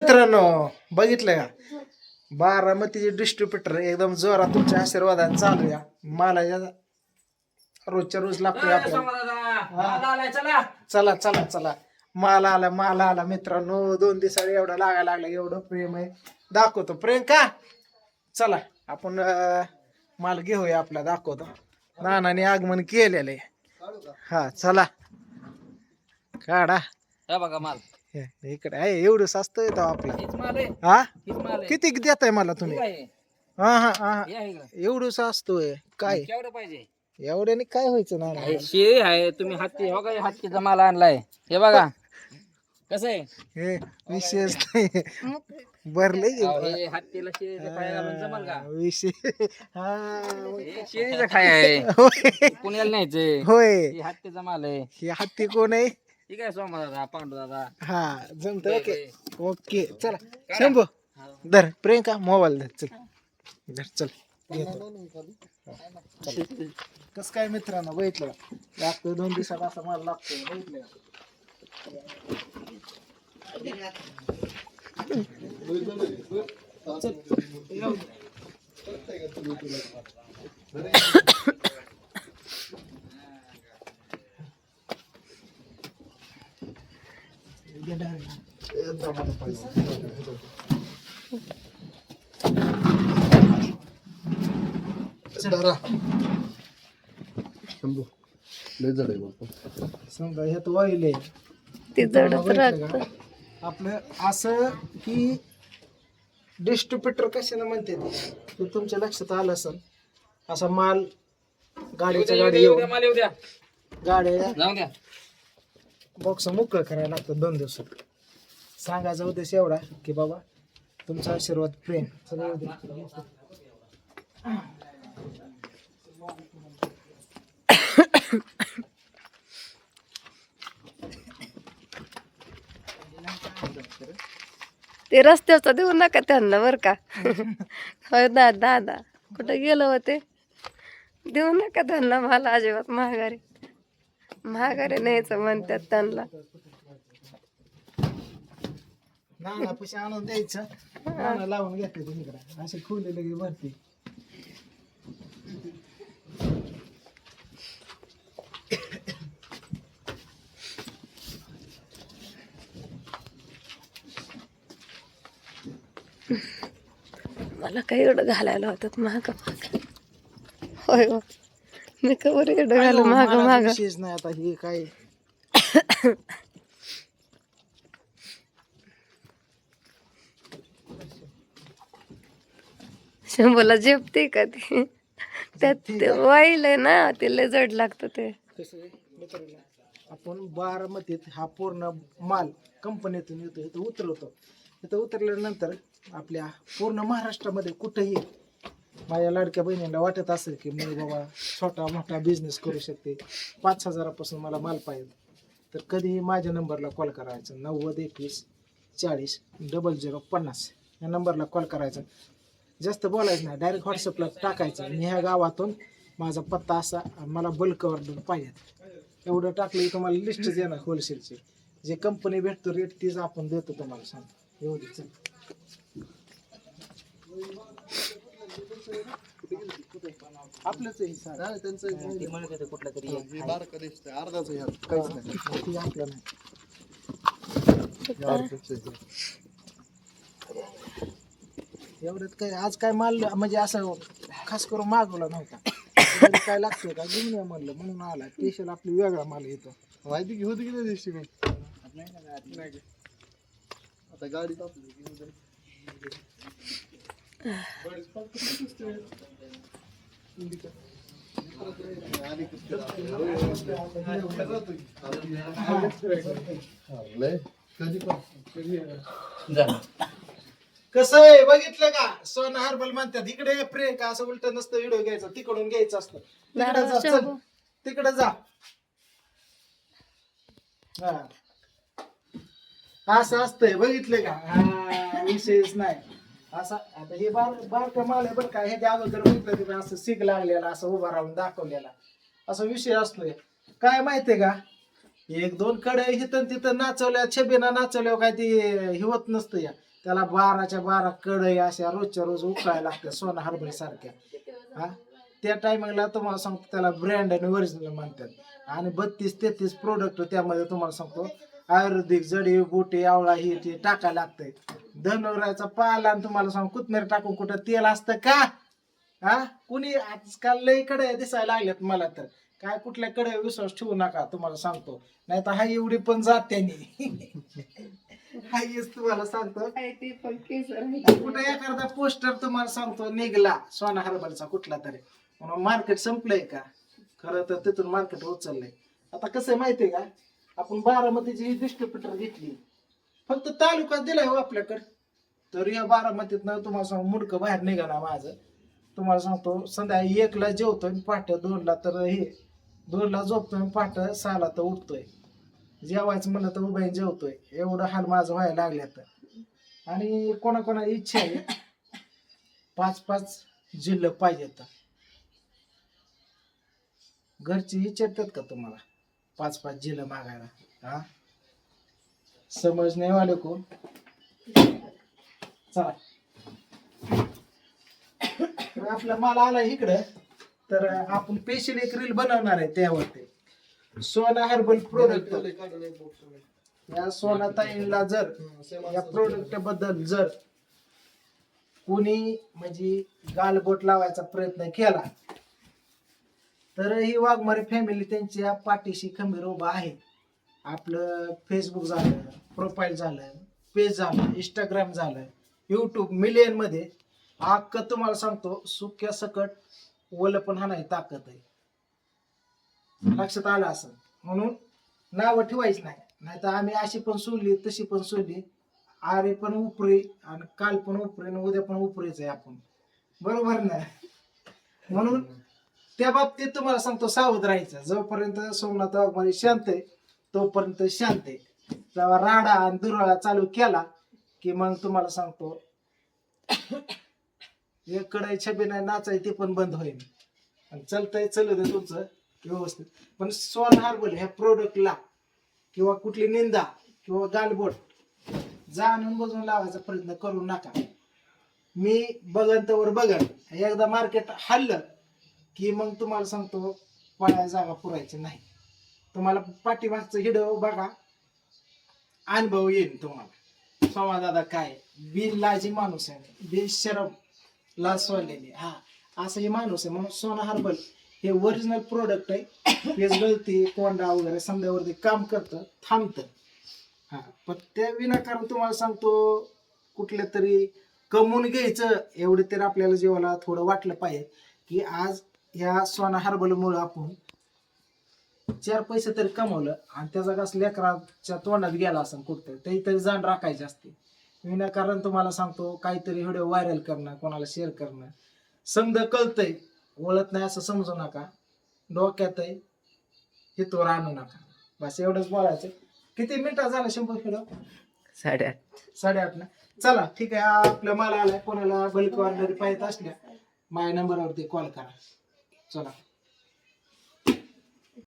मित्रांनो बघितलं का बारामतीचे डिस्ट्रीब्युटर एकदम जोरात तुमच्या आशीर्वादाने चालू या मला रोजच्या रोज लागतोय आपल्याला चला चला चला माल आला मित्रांनो 2 दिवसाला एवढा लागायला लागला एवढं प्रेम आहे दाखवतो प्रियंका चला आपण माल घेऊया आपला दाखवतो नानाने आगमन केलेलं आहे हा चला काढा बघा माल इकडे आहे एवढं स्वस्त येतो आपला माल आहे हा माल आहे किती देताय मला तुम्ही हा हा हा एवढं असतोय काय केवढं पाहिजे एवढ्याने काय व्हायचं ना शेळी आहे तुम्ही हत्ती हो का हत्तीचा माल आणलाय हे बघा कसं आहे हे विशेष नाही भरले हे हत्तीला शेळीचं खाय घालून जमल का विषय हा हे शेळीचं खाय आहे होय पुण्याला न्यायचंय होय हे हत्तीचा माल आहे हे हत्ती कोण आहे ठीक आहे सोमा दादा पांडू दादा हा जमत ओके ओके चला शंभू धर प्रियंका मोबाईल धर चल धर चल कस काय मित्रांनो बघितलं लागतो 2 दिवसात असा माल लागतो बघितलं समजा ह्यात ऑइल आहे ते जडच राहत आपलं असं की डिस्ट्रीब्युटर कशाला म्हणते ते तुमच्या लक्षात आलं असेल असा माल गाडीच्या गाडी येऊन माल येऊ द्या गाड्या जाऊ द्या बॉक्स मोकळं करायला लागतं 2 दिवसात सांगायचा उद्देश एवढा की बाबा तुमचा आशीर्वाद प्रेम सगळं ते रस्त्याचं देऊ नका त्यांना बर का होय दादा कुठं गेलं होते देऊ नका त्यांना मला अजिबात महागारी न्यायचं म्हणतात त्यांना नाना पैसे आणून द्यायचं नाना लावून घेते तुम्ही असे खुले लगे भरती मला काही एवढं घालायला होतात महाग होय हो मी कवर एवढं घालू महाग विशेष नाही आता हे काय शंभूला झेपते का ती त्यात ते वाईल आहे ना ते लय जड लागतं ते कसं आहे मित्रांनो आपण बारामतीत हा पूर्ण माल कंपनीतून येतो इथं उतरवतो इथं उतरल्यानंतर आपल्या पूर्ण महाराष्ट्रामध्ये कुठेही माझ्या लाडक्या बहिणीला वाटत असेल की मी बाबा छोटा मोठा बिझनेस करू शकते 5,000पासून मला माल पाहिजे तर कधीही माझ्या नंबरला कॉल करायचा 9021400050 या नंबरला कॉल करायचा जास्त बोलायचं नाही डायरेक्ट व्हॉट्सअपला टाकायचं मी ह्या गावातून माझा पत्ता असा मला बल्क ऑर्डर पाहिजे एवढं टाकलं की तुम्हाला लिस्टच येणार होलसेलची जे कंपनी भेटतो रेट तीच आपण देतो तुम्हाला सांगतो एवढी चल आपलंच आहे सर त्यांचं कुठला तरी अर्धाच काहीच नाही आपलं नाही एवढ्यात काय आज काय माल म्हणजे असं खास करून मागवला नव्हता काय लागतोय का घेऊन या म्हणलं म्हणून आला स्पेशल आपली वेगळा माल येतो माहिती घेऊ की नाही दिवशी मी आता गाडी कसं आहे बघितलं का सोना हर्बल म्हणतात इकडे प्रियंका असं उलट नसतं व्हिडिओ घ्यायचा तिकडून घ्यायचं असतं तिकडे जा चल तिकडे जा असं असतंय बघितलं का हा विशेष नाही असा आता हे बारका माल आहे बरं का ह्याच्या अगोदर बघितलं तुम्ही असं सिग लागलेला असं उभा राहून दाखवलेला असा विषय असतोय काय माहितीये का 1-2 कडे हिथं तिथं नाचवल्या छबीना नाचवल्या काय ती हिवत नसतं या त्याला 12च्या 12 कढई अशा रोजच्या रोज उकळायला लागतात सोना हरभरे सारख्या. हा त्या टायमिंगला तुम्हाला सांगतो त्याला ब्रँड आणि ओरिजिनल म्हणतात. आणि 32-33 प्रोडक्ट त्यामध्ये तुम्हाला सांगतो आयुर्वेदिक जडी बुटी आवळा ही ते टाकायला लागतंय. धनुर्वाचा पाला आणि तुम्हाला सांग कोथमीर टाकून कुठं तेल असतं का? हा कुणी आजकाल लई कडे दिसायला लागल्यात मला तर. काय कुठल्या कडे विश्वास ठेवू नका तुम्हाला सांगतो. नाही तर हा एवढी पण जात त्यांनी हायच तुम्हाला सांगतो. कुठे एखादा पोस्टर तुम्हाला सांगतो निघला सोना हरभरचा कुठला तरी म्हणून मार्केट संपलंय का? खरं तर तिथून मार्केट उचललंय. आता कसं आहे माहितीये का? आपण बारामतीची डिस्ट्रीब्युटर घेतली फक्त तालुका दिलाय हो आपल्याकडे. तर या बारामतीतनं तुम्हाला सांगतो मुडकं बाहेर निघाला माझं. तुम्हाला सांगतो संध्याकाळी 1ला जेवतोय पहाटे 2ला तर हे 2ला झोपतोय पहाटे 6ला तर उठतोय. जेवायचं म्हणलं तर उभ्या जेवतोय. एवढं हाल माझं व्हायला लागल्यात. आणि कोणाकोणा इच्छा आहे 5-5 जिल्हे पाहिजेत. घरची विचारतात का तुम्हाला 5-5 जिल्हे मागायला? हा समज नाही वाले को. चला आपला माल आला इकडं तर आपण स्पेशल एक रील बनवणार आहे त्यावरती सोना हर्बल प्रोडक्ट. या सोना ताईंला जर या प्रोडक्ट बद्दल जर कोणी म्हणजे गालबोट लावायचा प्रयत्न केला तर ही वाघमारे फॅमिली त्यांच्या पाठीशी खंबीर उभा आहे. आपलं फेसबुक झालं, प्रोफाईल झालं, पेज झालं, इंस्टाग्राम झालं, यूट्यूब मिलियन मध्ये अख्खं तुम्हाला सांगतो सुक्या सकट ओलं पण हा नाही ताकद आहे. लक्षात आलं असं म्हणून नावं ठेवायची नाही. नाही तर आम्ही अशी पण सोडली तशी पण सोडली. आरे पण उपरी आणि काल पण उपरी आणि उद्या पण उपरीच आहे आपण. बरोबर ना? म्हणून त्या बाबतीत तुम्हाला सांगतो सावध राहायचं. जोपर्यंत सोमनाथ वाघमारे शांत आहे तोपर्यंत शांत आहे. जेव्हा राडा आणि दुराळा चालू केला की मग तुम्हाला सांगतो एकडे छबी नाही नाचाय ते पण बंद होईल. आणि चलतंय चलू दे तुमचं व्यवस्थित. पण सोना हर्बल ह्या प्रोडक्टला किंवा कुठली निंदा किंवा गालबोट जाणून बजून लावायचा प्रयत्न करू नका. मी बघन तर बघन एकदा मार्केट हल्लं की मग तुम्हाला सांगतो पळायला जागा पुरायची नाही. तुम्हाला पाठीमागचं हिडो बघा अनुभव येईल तुम्हाला. दादा काय बिनलाजी माणूस आहे, बेशरम लाज सोडलेली. हा असं हे माणूस आहे. म्हणून सोना हर्बल हे ओरिजिनल प्रोडक्ट आहे. तेच गळती कोंडा वगैरे समजावरती काम करतं थांबतं. हा पण त्या विनाकारण तुम्हाला सांगतो कुठल्या तरी कमवून घ्यायचं एवढे तरी आपल्याला जीवाला थोडं वाटलं पाहिजे की आज ह्या सोना हर्बलमुळं आपण 4 पैसे तरी कमवलं आणि त्याचा कस लेकराच्या तोंडात गेला असं कुठतरी ते तरी जाण राखायची असते. विनाकारण तुम्हाला सांगतो काहीतरी व्हिडिओ व्हायरल करणं कोणाला शेअर करणं समज कळतंय ओळख नाही असं समजू नका. डोक्यात आहे हितवर आणू नका. बस एवढंच बोलायचं. किती मिनिटं झालं 100 किलो 8:30 ना. चला ठीक आहे. आपल्या माल आलाय. कोणाला बल्क ऑर्डर पाहिजे असल्या माझ्या नंबरवरती कॉल करा. चला.